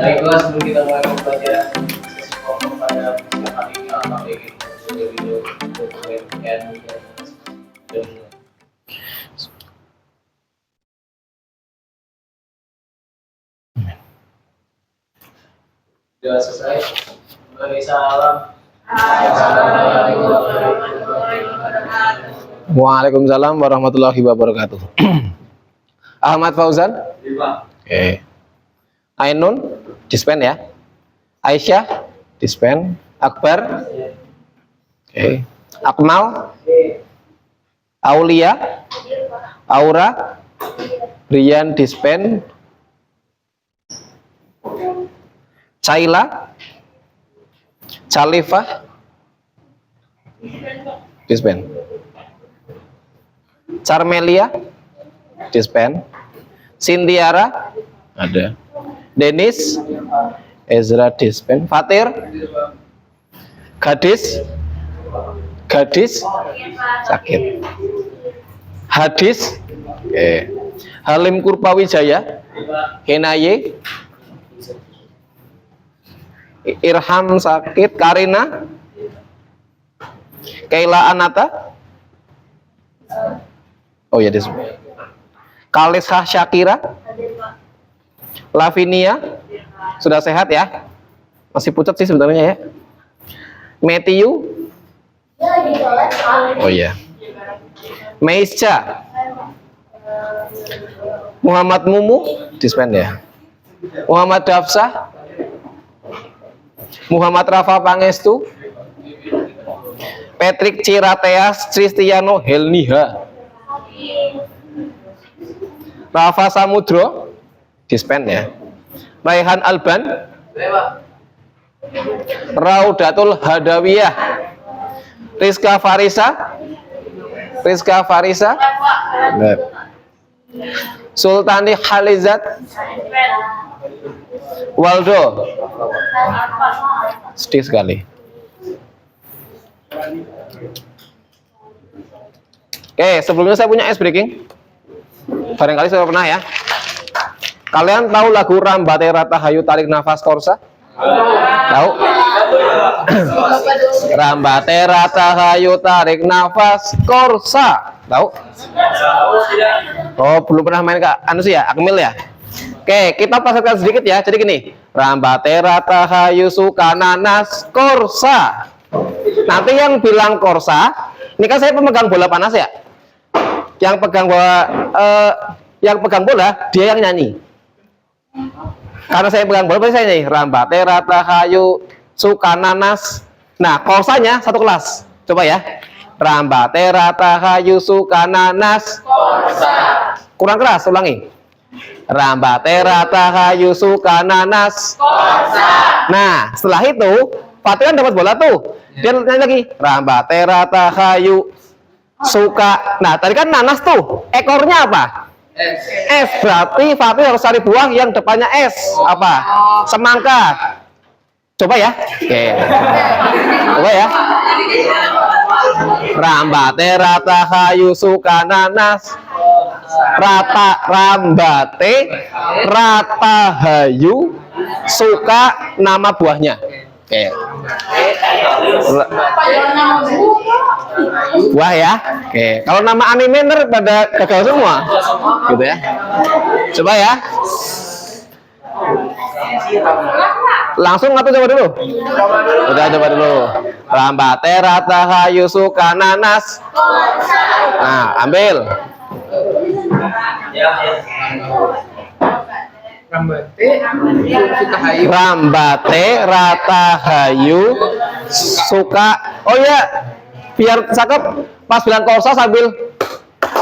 Baiklah, sebelum kita mulai membaca sesi pokok pada siang hari ini, alhamdulillah ingin video dan sudah selesai. Beri salam. Waalaikumsalam warahmatullahi wabarakatuh. Ahmad Fauzan. Oke. Ainun dispen ya. Aisyah dispen. Akbar. Oke. Akmal. Aulia. Aura. Rian dispen. Caila. Califah dispen. Carmelia dispen. Sintiara ada. Denis. Ezra dispen. Fatir. Gadis sakit. Hadis. Halim Kurpawijaya. Henaye. Irham sakit. Karina. Kaila Anata. Oh ya dispen. Kalisah Syakira. Lavinia sudah sehat ya, masih pucat sih sebenarnya ya. Matthew. Oh iya. Meisha. Muhammad Mumu dispen ya. Muhammad Dafsah. Muhammad Rafa Pangestu. Patrick Cirateas Tristiano Helniha. Rafa Samudro dispen ya. Raihan Alban. Raudatul Hadawiyah. Rizka Farisa. Sultani Khalizat. Waldo. Sedih sekali. Oke, sebelumnya saya punya ice breaking. Barangkali saya pernah ya. Kalian tahu lagu Rambate Rata Hayu Tarik Nafas Korsa? Tahu? Rambate Rata Hayu Tarik Nafas Korsa. Tahu? Oh, belum pernah main Kak anu sih ya, Akmil ya. Oke, kita pasangkan sedikit ya. Jadi gini, Rambate Rata Hayu Sukananas Korsa. Nanti yang bilang Korsa, ini kan saya pemegang bola panas ya. Yang pegang bola, dia yang nyanyi. Karena saya pegang bola, saya nyanyi Rambate Rata Hayu Sukananas. Nah, korsanya satu kelas. Coba ya. Rambate Rata Hayu Sukananas Korsa. Kurang keras, ulangi. Rambate Rata Hayu Sukananas Korsa. Nah, setelah itu Fatih kan dapat bola tuh. Dia nyanyi lagi Rambate Rata Hayu Suka. Nah, tadi kan nanas tuh. Ekornya apa? S. Berarti Fatih harus cari buah yang depannya S. Apa? Semangka. Coba ya. Oke. Coba ya. Rambate Rata Hayu Sukananas. Rambate Rata Hayu Suka nama buahnya. Oke. Wah ya. Oke. Kalau nama anime ntar pada gagal semua. Gitu ya. Coba ya. Langsung atau coba dulu? Udah coba dulu. Rambate Rata Hayu Sukananas. Nah, ambil. Rambate Rata Hayu Suka. Oh ya, biar cakep pas bilang Korsa sambil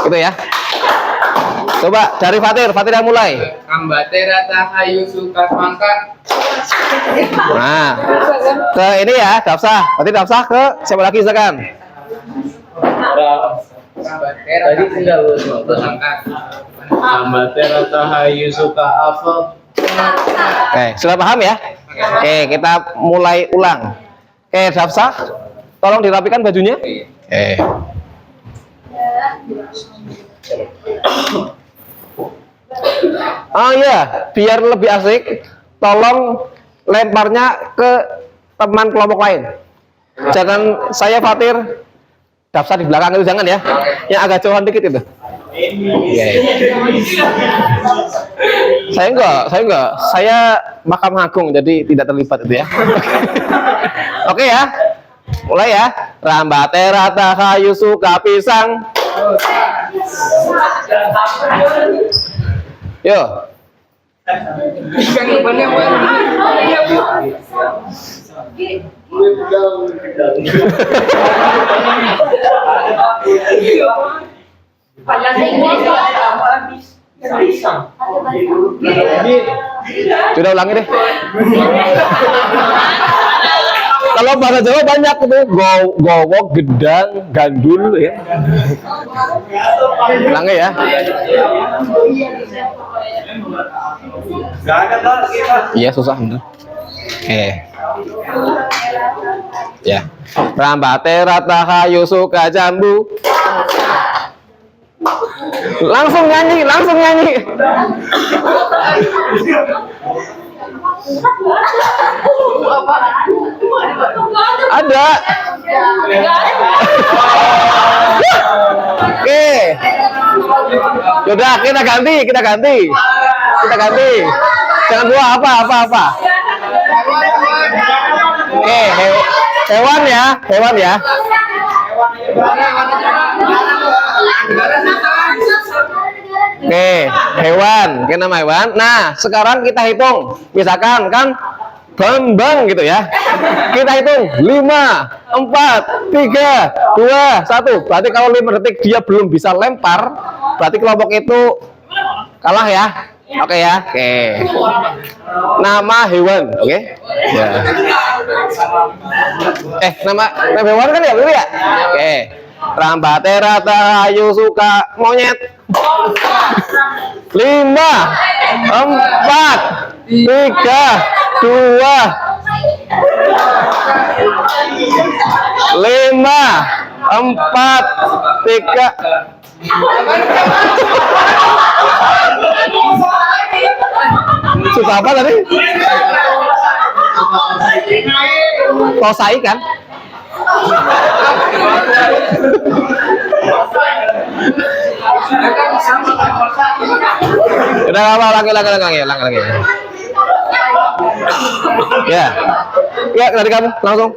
gitu ya. Coba dari Fatir yang mulai. Rambate Rata Hayu Suka Semangka. Nah, ke ini ya, Dafsah. Berarti Dafsah ke siapa lagi silakan. Tadi tinggal semangka. Rambate Rata Hayu Suka apel. Oke, sudah paham ya? Oke, kita mulai ulang. Oke, Dafsah, tolong dirapikan bajunya. Oke. Oh ya, biar lebih asik, tolong lemparnya ke teman kelompok lain. Jangan saya Fatir daftar di belakang itu, jangan ya. Yang agak jauhan dikit itu. Saya enggak. Saya Mahkamah Agung, jadi tidak terlibat itu ya. Oke ya. Mulai ya. Rambate rata kayu suka pisang. Yo. Sudah ulangi deh. Kalau bahasa Jawa banyak itu gowo, gedang, gandul ya. Ulangi ya. Iya susah bener. Oke. Ya. Rambate rata kayu suka jambu. Langsung nyanyi. Ada. Oke. Yaudah, kita ganti. Jangan dua apa. Oke, hewan ya. Oke, hewan. Oke, nama hewan. Nah, sekarang kita hitung. Misalkan kan Bambang gitu ya. Kita hitung 5, 4, 3, 2, 1. Berarti kalau 5 detik dia belum bisa lempar, berarti kelompok itu kalah ya. Oke ya. Oke. Nama hewan, oke? Ya. Nama hewan kan ya, dulu ya? Oke. Rambate rata ayu suka monyet. 5, 4, 3, 2, 5, 4, 3. Susah apa tadi? Tosai kan? Udah apa, ulangi. Ya dari kamu langsung.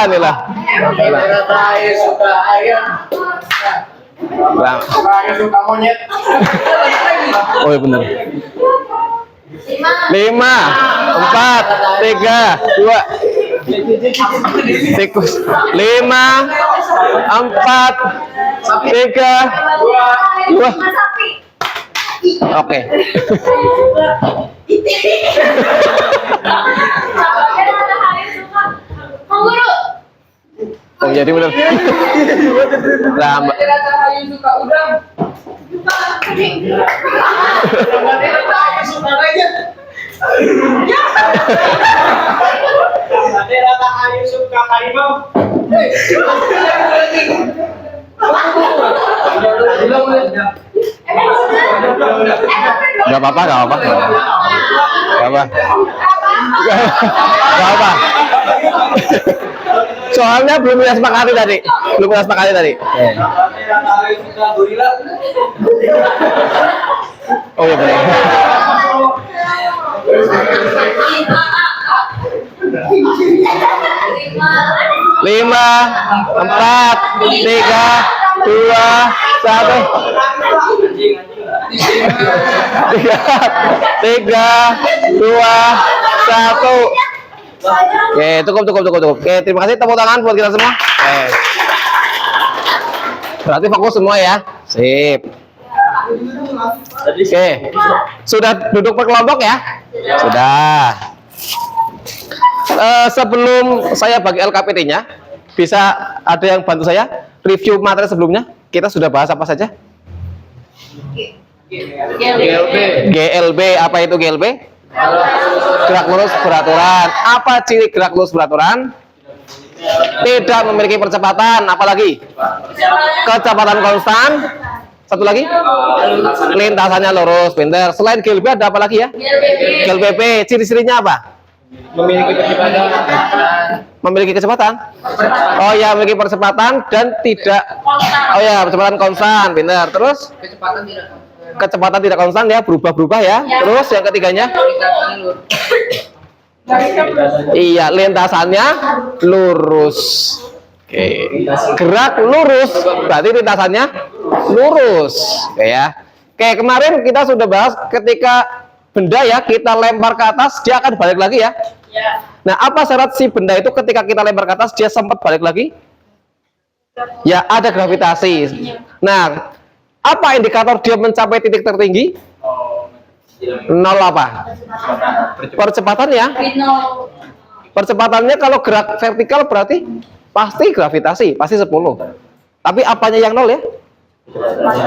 Nila. Suka monyet. Oh iya benar. 5, 4, 3, 2. Tikus. 5, 4, 3, 2. Oke. Oh jadi benar. Rambate rata kayu suka udang. Rambate rata kayu suka harimau. Gak apa. Soalnya belum kita sepakati tadi. Oh iya benar. 5, 4, 3, 2, 1. Tiga, 2, 1. Oke, cukup. Oke, terima kasih, tepuk tangan buat kita semua. Oke. Berarti fokus semua ya. Sip. Oke. Sudah duduk per kelompok ya? Sudah. Sebelum saya bagi LKPT-nya, bisa ada yang bantu saya review materi sebelumnya? Kita sudah bahas apa saja? GLB. GLB, apa itu GLB? Gerak lurus beraturan. Apa ciri gerak lurus beraturan? Tidak memiliki percepatan. Apalagi? Kecepatan konstan. Satu lagi? Lintasannya lurus. Pinter. Selain GLB ada apa lagi ya? GLBP. Ciri-cirinya apa? Memiliki percepatan. Memiliki kecepatan. Oh ya, memiliki percepatan dan tidak. Oh ya, percepatan konstan. Pinter. Terus? Kecepatan tidak. Kecepatan tidak konstan ya, berubah-berubah ya. Terus yang ketiganya? Lintasannya lurus. Iya, lintasannya lurus. Oke. Gerak lurus, berarti lintasannya lurus. Oke ya. Oke, kemarin kita sudah bahas ketika benda ya kita lempar ke atas, dia akan balik lagi ya. Nah, apa syarat si benda itu ketika kita lempar ke atas dia sempat balik lagi? Ya, ada gravitasi. Nah, apa indikator dia mencapai titik tertinggi? Nol apa? Percepatan ya. Percepatannya kalau gerak vertikal berarti pasti gravitasi, pasti 10. Tapi apanya yang nol ya?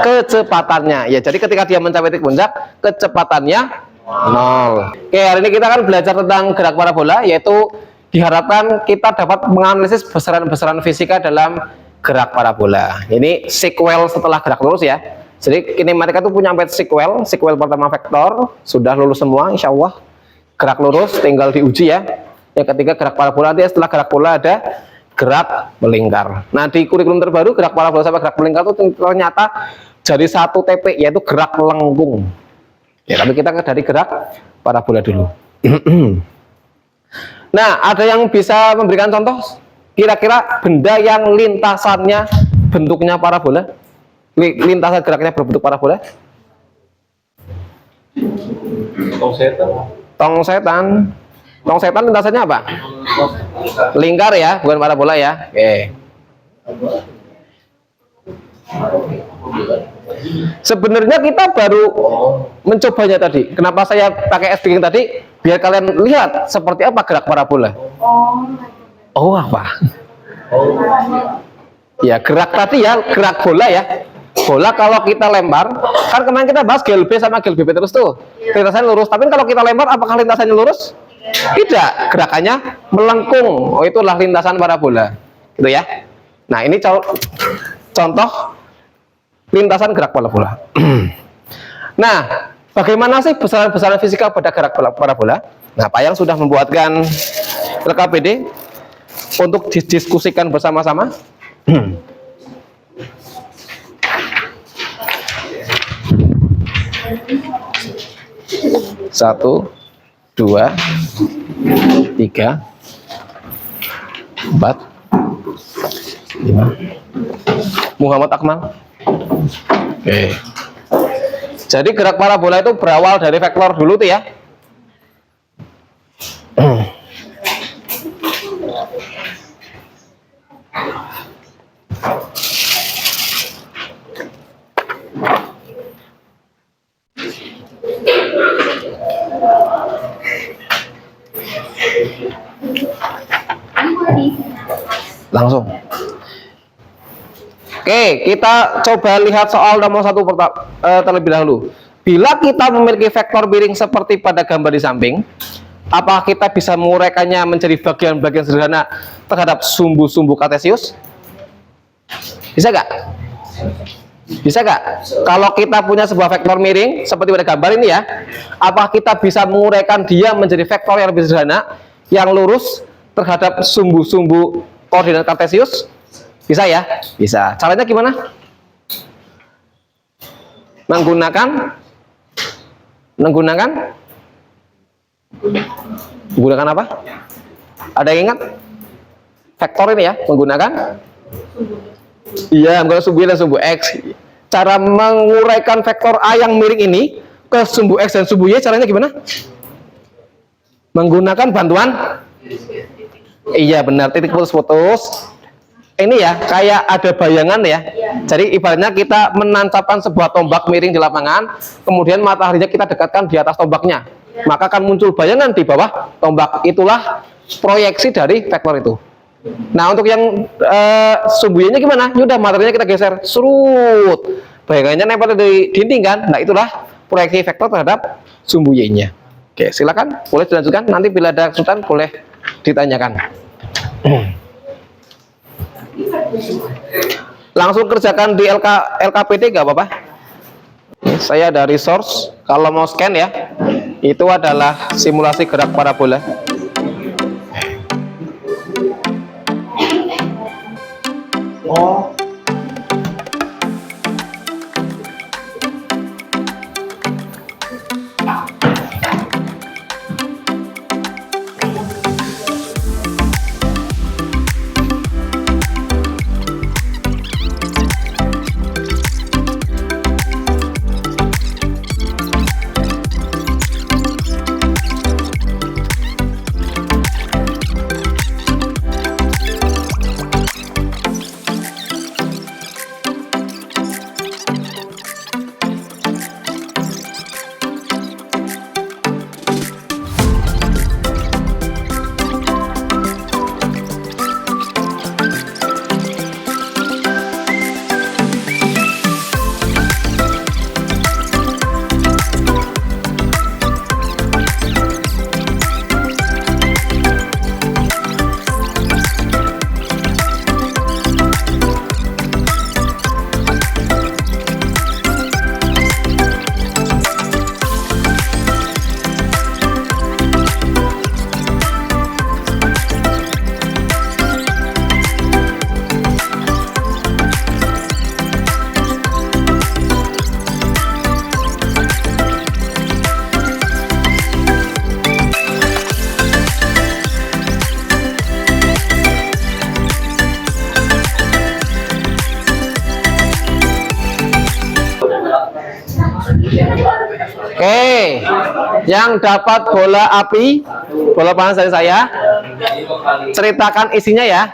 Kecepatannya. Ya, jadi ketika dia mencapai titik puncak, kecepatannya nol. Oke, hari ini kita akan belajar tentang gerak parabola, yaitu diharapkan kita dapat menganalisis besaran-besaran fisika dalam gerak parabola. Ini sequel setelah gerak lurus ya. Jadi kinematika itu punya 4 sequel. Sequel pertama vektor, sudah lulus semua insya Allah. Gerak lurus tinggal diuji ya. Yang ketiga gerak parabola, nanti setelah gerak pola ada gerak melingkar. Nah, di kurikulum terbaru gerak parabola sampai gerak melingkar itu ternyata jadi 1 TP, yaitu gerak lengkung. Ya, tapi kita dari gerak parabola dulu. Nah, ada yang bisa memberikan contoh kira-kira benda yang lintasannya bentuknya parabola? Lintasan geraknya berbentuk parabola? Tong setan. Tong setan. Tong setan lintasannya apa? Lingkar ya, bukan parabola ya. Oke. Sebenarnya kita baru mencobanya tadi. Kenapa saya pakai S-Biking tadi? Biar kalian lihat seperti apa gerak parabola. Oh, apa? Ya, gerak tadi ya, gerak bola ya. Bola kalau kita lempar, kan kemarin kita bahas GLB sama GLBP terus tuh. Lintasannya lurus, tapi kalau kita lempar apakah lintasannya lurus? Tidak, gerakannya melengkung. Oh, itulah lintasan parabola. Gitu ya. Nah, ini contoh lintasan gerak parabola. Nah, bagaimana sih besaran-besaran fisika pada gerak parabola? Nah, Pak Yang sudah membuatkan LKPD untuk didiskusikan bersama-sama. Satu, 2, 3, 4, 5. Muhammad Akmal. Oke. Jadi gerak parabola itu berawal dari vektor dulu tuh ya. Langsung. Oke, kita coba lihat soal nomor 1 terlebih dahulu. Bila kita memiliki vektor miring seperti pada gambar di samping, apakah kita bisa menguraikannya menjadi bagian-bagian sederhana terhadap sumbu-sumbu kartesius? Bisa nggak? Bisa nggak? Kalau kita punya sebuah vektor miring seperti pada gambar ini ya, apakah kita bisa menguraikan dia menjadi vektor yang lebih sederhana, yang lurus terhadap sumbu-sumbu koordinat kartesius? Bisa ya? Bisa. Caranya gimana? Menggunakan apa? Ada yang ingat? Vektor ini ya, menggunakan? Iya, menggunakan sumbu Y dan sumbu X. Cara menguraikan vektor A yang miring ini ke sumbu X dan sumbu Y caranya gimana? Menggunakan bantuan? Iya benar, titik putus-putus. Ini ya, kayak ada bayangan ya. Jadi ibaratnya kita menancapkan sebuah tombak miring di lapangan, kemudian mataharinya kita dekatkan di atas tombaknya. Maka akan muncul bayangan di bawah tombak. Itulah proyeksi dari vektor itu. Nah, untuk yang sumbu Y-nya gimana? Ya udah, mataharinya kita geser, surut. Bayangannya nempel di dinding kan? Nah, itulah proyeksi vektor terhadap sumbu Y-nya. Oke, silakan, boleh dilanjutkan. Nanti bila ada kesulitan boleh ditanyakan. Langsung kerjakan di LKPD nggak apa-apa. Saya dari source. Kalau mau scan ya, itu adalah simulasi gerak parabola. Oh. Oke, yang dapat bola api, bola panas dari saya, ceritakan isinya ya.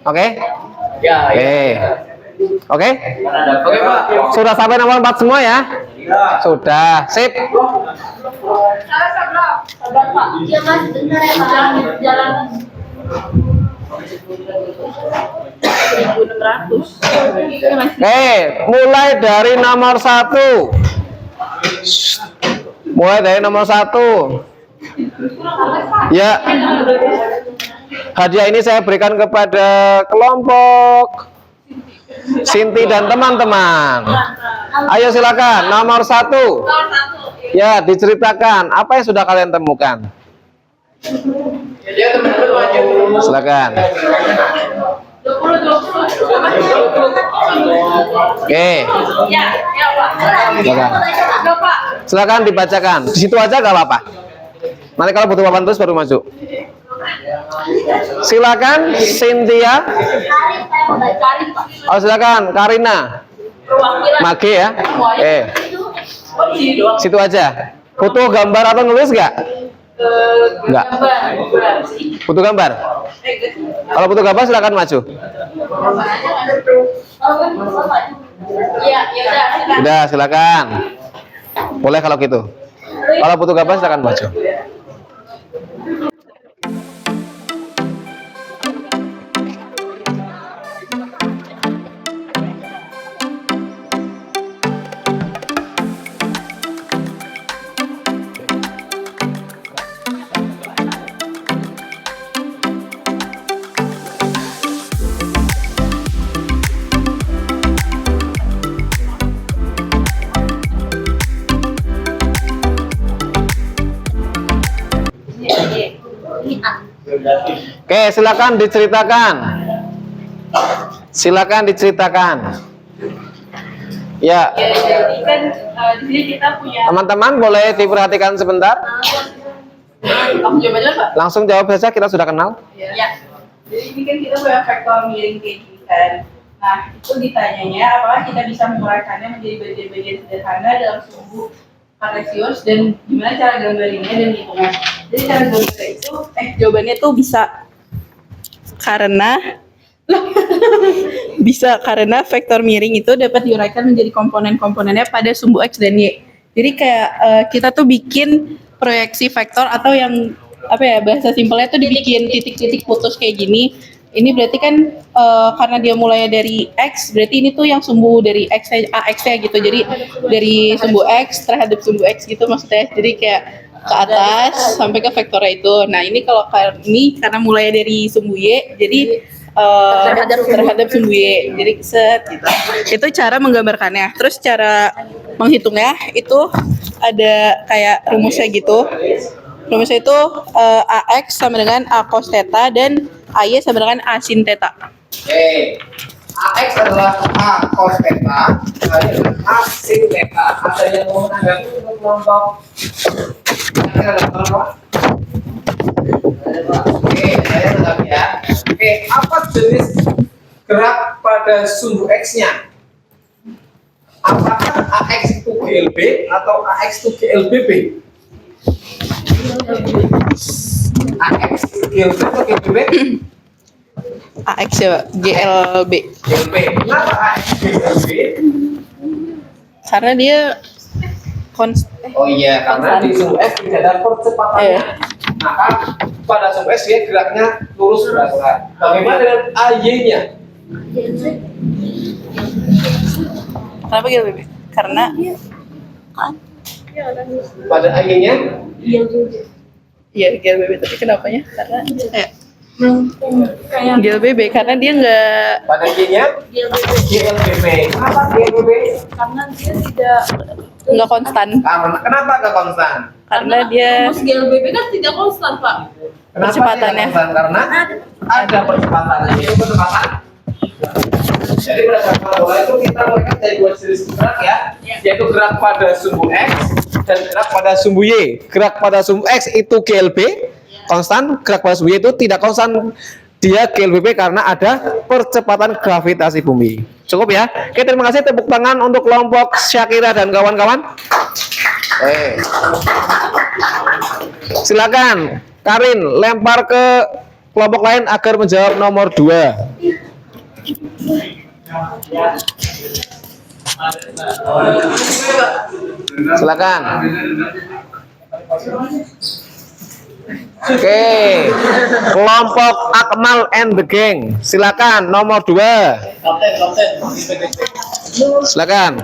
Oke? Ya, Oke. Oke? Oke, Pak. Sudah sampai nomor 4 semua ya? Sudah, sip. Oke, mulai dari nomor 1. Mulai dari nomor 1. Ya, hadiah ini saya berikan kepada kelompok Sinti dan teman-teman. Ayo silakan, nomor 1. Ya, diceritakan apa yang sudah kalian temukan. Silakan. Oke. Silakan dibacakan. Di situ aja gak apa-apa. Nanti kalau butuh papan tulis baru maju. Silakan Cynthia. Oh, silakan Karina. Mage ya. Situ aja. Foto gambar atau nulis nggak? Nggak. Foto gambar. Kalau foto gambar silakan maju. Udah, silakan. Boleh kalau gitu. Kalau foto gambar silakan maju. Oke, silakan diceritakan. Silakan diceritakan. Ya. Jadi kan di sini kita punya. Teman-teman boleh diperhatikan sebentar. Kamu coba aja, Pak. Langsung jawab saja, kita sudah kenal. Ya. Jadi ini kan kita punya vektor miring kayak gini kan. Nah, itu ditanyanya apakah kita bisa menguraikannya menjadi bagian-bagian sederhana dalam sumbu kartesius dan gimana cara gambarinnya dan hitungan. Jadi cara gambarnya itu jawabannya tuh bisa karena vektor miring itu dapat diuraikan menjadi komponen-komponennya pada sumbu X dan Y. Jadi kayak kita tuh bikin proyeksi vektor atau yang apa ya, bahasa simpelnya tuh dibikin titik-titik putus kayak gini. Ini berarti kan karena dia mulai dari X, berarti ini tuh yang sumbu dari X-nya gitu. Jadi dari sumbu X terhadap sumbu X gitu maksudnya. Jadi kayak ke atas sampai ke vektornya itu. Nah ini kalau ini karena mulai dari sumbu Y, jadi terhadap sumbu Y. Jadi set gitu. Itu cara menggambarkannya. Terus cara menghitungnya itu ada kayak rumusnya gitu. Rumusnya itu AX sama dengan A cos theta dan AY sama dengan A sin theta. Oke. AX adalah A cos theta, Y adalah A sin theta. Ada yang mau menanggapi untuk kelompok? Kira-kira ada apa? Oke, saya menanggapi ya. Oke, apa jenis gerak pada sumbu X-nya? Apakah AX itu GLB atau AX itu GLBB? AX itu GLB atau GLBB? AX ya, GLB. GLB. Kenapa AX GLB? Karena dia Oh iya, karena di sumbu X tidak ada percepatannya. Maka pada sumbu X dia geraknya lurus bergerak. Bagaimana dengan AY-nya? Kenapa GLB? Karena Pada AY-nya? iya GLBB, tapi kenapanya? Karena GLBB karena dia nggak Pada Y-nya? GLBB. Kenapa GLBB? karena dia nggak konstan. Kenapa nggak konstan? Karena dia GLBB kan tidak konstan, Pak. Kenapa Percepatannya. dia nggak konstan? Karena ada percepatannya. Itu percepatan. Jadi berdasarkan bola itu kita melihat dari dua jenis gerak ya, yaitu gerak pada sumbu X dan gerak pada sumbu Y. Gerak pada sumbu X itu GLB konstan, gerak pada sumbu Y itu tidak konstan. Dia GLBB karena ada percepatan gravitasi bumi. Cukup ya. Oke, terima kasih, tepuk tangan untuk kelompok Syakira dan kawan-kawan. Silakan Karin lempar ke kelompok lain agar menjawab nomor 2. Silakan. Oke, kelompok Akmal and the Gang. Silakan nomor 2. Silakan.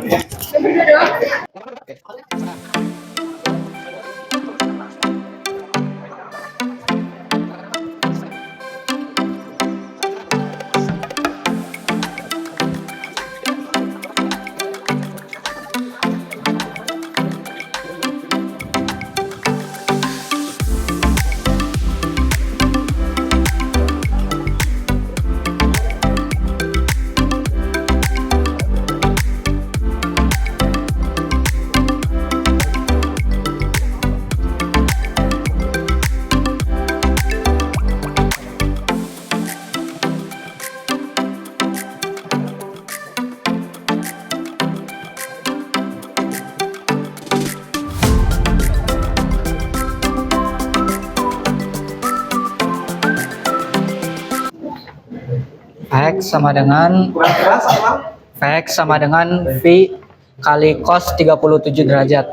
X sama dengan Kurang keras apa? X sama dengan V kali cos 37 derajat.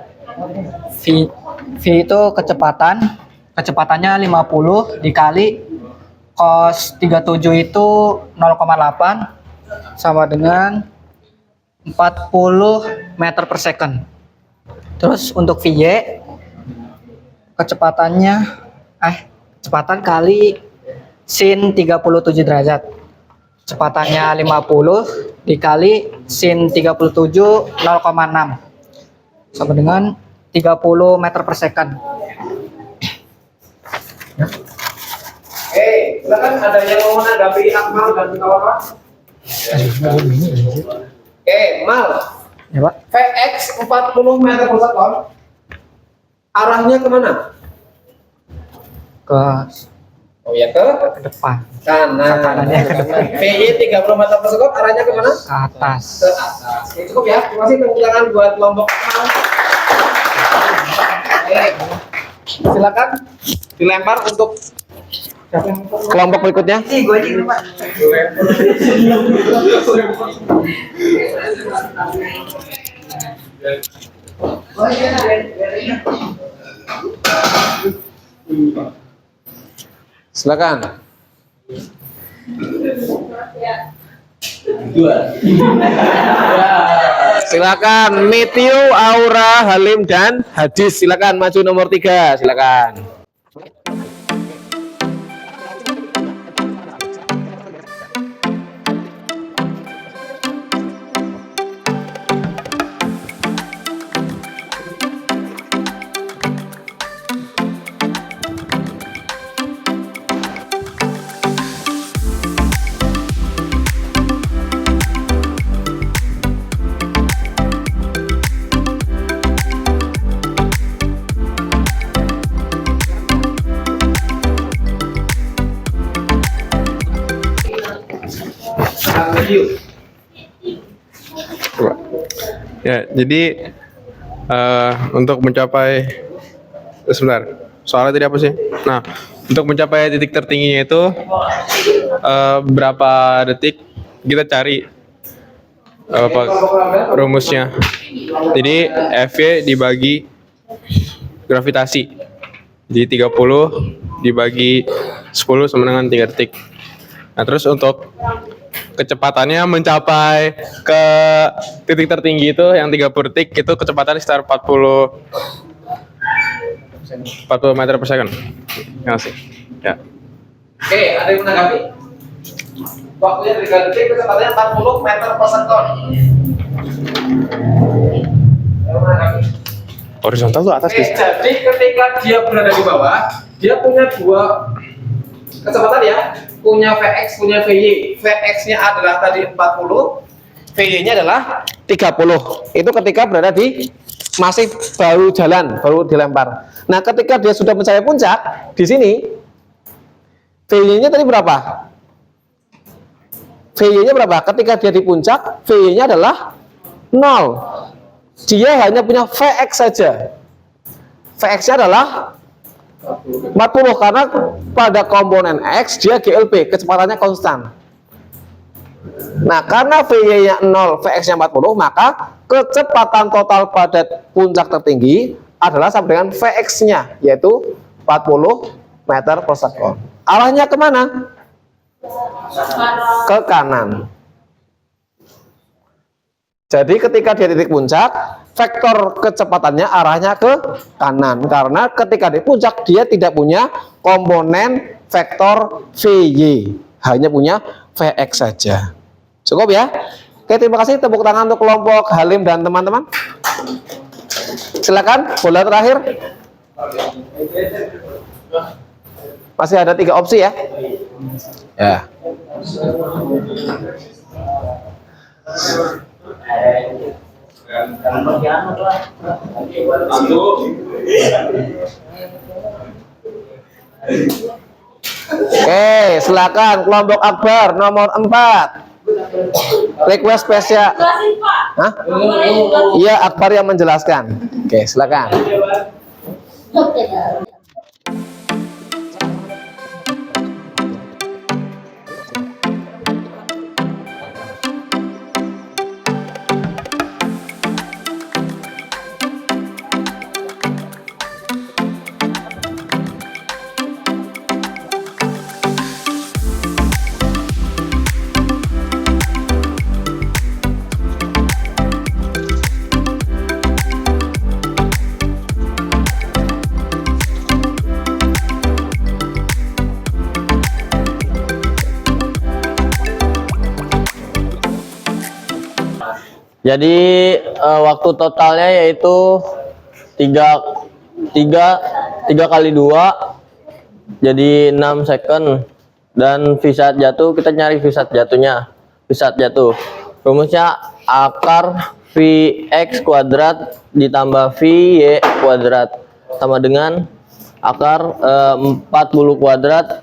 V itu kecepatannya 50 dikali cos 37 itu 0,8 sama dengan 40 meter per second. Terus untuk VY kecepatan kali sin 37 derajat. Kecepatannya 50 dikali sin 37 0,6 sama dengan 30 meter per second. Oke, silakan ada yang mau menanggapi Akmal dan kawan-kawan? Oke, Mal. Ya, Pak. Vx 40 meter per second. Arahnya kemana? Ke ke depan, kanan. Kanannya ke depan. VY 30 meter per second arahnya kemana? ke atas. Ke atas. Oke, cukup ya. Terima kasih, tepuk tangan buat kelompok Akmal. Oke. Silakan dilempar untuk kelompok berikutnya. Silakan. silakan Meteo, Aura, Halim dan Hadis. Silakan maju nomor 3. Silakan. Coba. Ya, jadi untuk mencapai sebentar, soalnya tadi apa sih? Nah, untuk mencapai titik tertingginya itu berapa detik kita cari apa rumusnya. Jadi F dibagi gravitasi. Jadi 30 dibagi 10 sama dengan 3 detik. Nah, terus untuk kecepatannya mencapai ke titik tertinggi itu yang 30 detik itu kecepatannya sekitar 40 meter per second. Ya sih. Ya. Oke, ada yang menanggapi? Waktunya 3 detik, kecepatannya 40 meter per second. Ada yang menanggapi? Horizontal tuh atas Oke, jadi ketika dia berada di bawah, dia punya dua kecepatan ya, punya Vx, punya Vy. Vx-nya adalah tadi 40, Vy-nya adalah 30. Itu ketika berada di masih baru jalan, baru dilempar. Nah, ketika dia sudah mencapai puncak, di sini Vy-nya tadi berapa? Vy-nya berapa? Ketika dia di puncak, Vy-nya adalah 0. Dia hanya punya Vx saja. Vx-nya adalah 40 karena pada komponen X dia GLP, kecepatannya konstan. Nah, karena Vy-nya 0, Vx-nya 40, maka kecepatan total pada puncak tertinggi adalah sama dengan Vx-nya, yaitu 40 meter per second. Arahnya kemana? Ke kanan. Jadi ketika dia titik puncak, vektor kecepatannya arahnya ke kanan. Karena ketika di puncak dia tidak punya komponen vektor Vy, hanya punya Vx saja. Cukup ya? Oke, terima kasih. Tepuk tangan untuk kelompok Halim dan teman-teman. Silakan, bola terakhir. Masih ada 3 opsi ya. Ya. Oke, silakan kelompok Akbar nomor 4. Request spesial. Jelasin, Pak. Hah? Boleh. Iya, Akbar yang menjelaskan. Oke, silakan. Jadi waktu totalnya yaitu 3 kali 2 jadi 6 second, dan V saat jatuh kita nyari V saat jatuhnya. V saat jatuh rumusnya akar Vx kuadrat ditambah Vy kuadrat sama dengan akar 40 kuadrat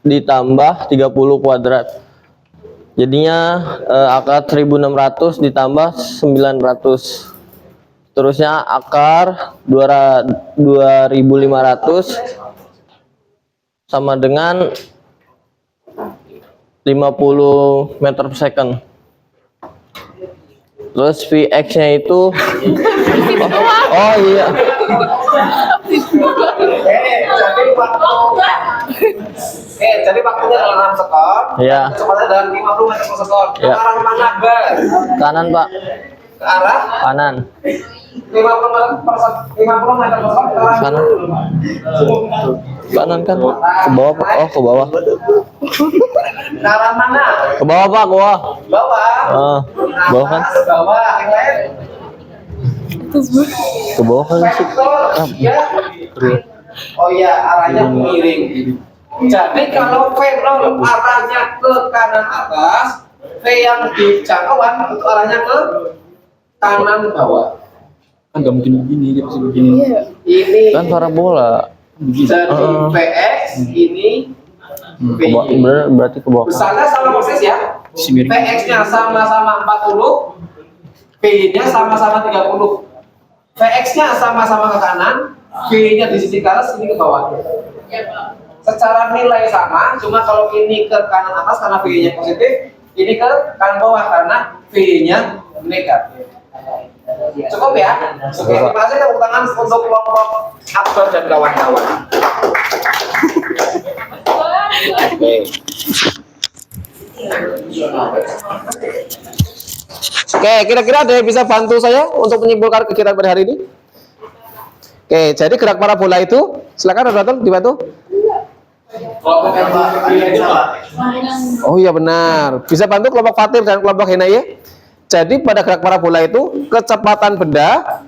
ditambah 30 kuadrat. Jadinya akar 1600 ditambah 900. Terusnya akar 2500 sama dengan 50 meter per second. Terus Vx-nya itu oh iya. Jadi waktunya adalah 6 sekon. Iya. Kecepatannya adalah 50 meter per sekon. Iya. Arah mana, Akbar? Kanan, Pak. ke arah Kanan. 50 meter persek ke arah Kanan. Kanan kan? Ke bawah Pak. Oh, ke bawah. ke arah mana? Ke bawah Pak, ke bawah. Bawah. Ah, bawah kan? Atas, bawah, yang lain. Ke bawah kan sih. Vektor, ya. Oh iya, arahnya miring. Jadi kalau V0 arahnya ke kanan atas, V yang di jangkauan itu arahnya ke kanan bawah. Kan nggak mungkin begini, dia pasti begini. Ini Kan parabola. jadi Vx, ini Ke bawah, berarti ke bawah. besarnya sama persis ya. Si miring. Vx-nya sama-sama 40, V-nya sama-sama 30. Vx-nya sama-sama ke kanan, V-nya di sisi kanan, sini ke bawah. Secara nilai sama, cuma kalau ini ke kanan atas karena V-nya positif, ini ke kanan bawah karena V-nya negatif. Cukup ya? Oke, terima kasih tepuk tangan untuk kelompok Akbar dan kawan-kawan. Oke. Oke, kira-kira ada yang bisa bantu saya untuk menyimpulkan kegiatan pada hari ini? Oke, jadi gerak parabola itu, silakan Rodatul dibantu. Kelompok yang pilih Pak. Oh iya benar, bisa bantu kelompok Fatir dan kelompok Henaye. Jadi pada gerak parabola itu kecepatan benda.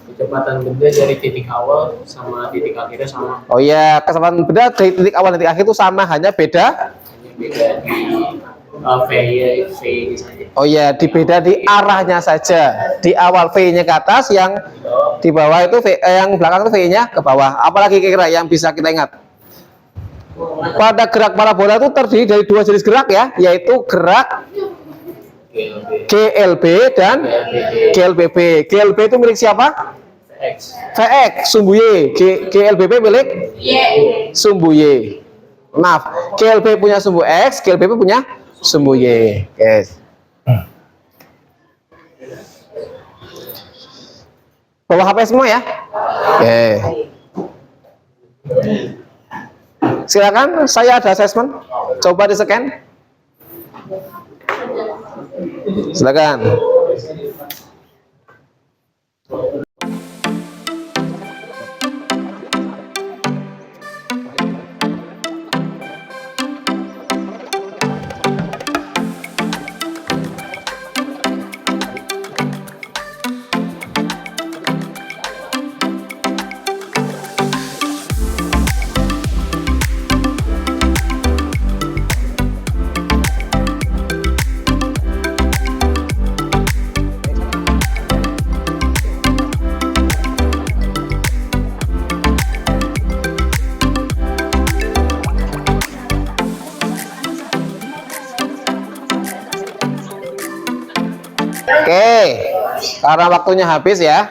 Kecepatan benda dari titik awal sama titik akhirnya sama. Oh iya, kecepatan benda dari titik awal dan titik akhir itu sama, hanya beda. Hanya beda di V saja. Oh iya, beda di arahnya saja. Di awal V-nya ke atas, yang di bawah itu yang belakang itu V-nya ke bawah. Apalagi kira-kira yang bisa kita ingat? Pada gerak parabola itu terdiri dari dua jenis gerak ya, yaitu gerak GLB dan GLBB. GLB itu milik siapa? Vx, sumbu Y. GLBB milik sumbu Y. Maaf, GLB punya sumbu X, GLBB punya sumbu Y. Oke. Bawa HP semua ya. Oke. Silakan, saya ada assessment. Coba di scan. Silakan. Oke, karena waktunya habis ya,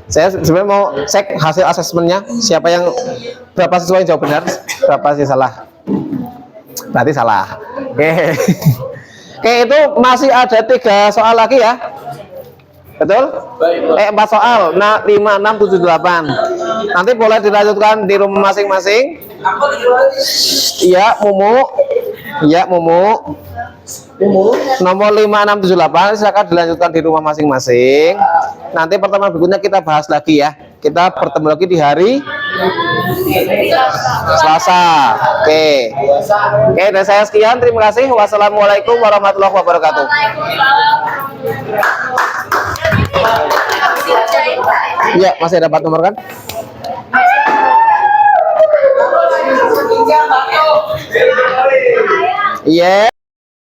saya sebenarnya mau cek hasil asesmennya, siapa yang berapa siswa yang jawab benar, berapa sih salah. Berarti salah. Oke. Oke, itu masih ada 3 soal lagi ya. Betul? 4 soal. Nah, 5, 6, 7, 8. Nanti boleh dilanjutkan di rumah masing-masing. Iya, Mumu. Iya, Mumu. Nomor 5, 6, 7, 8 silakan dilanjutkan di rumah masing-masing. Nanti pertemuan berikutnya kita bahas lagi ya. Kita bertemu lagi di hari Selasa. Oke. Oke, dari saya sekian. Terima kasih. Wassalamualaikum warahmatullahi wabarakatuh. Iya, masih dapat nomor kan? Iya.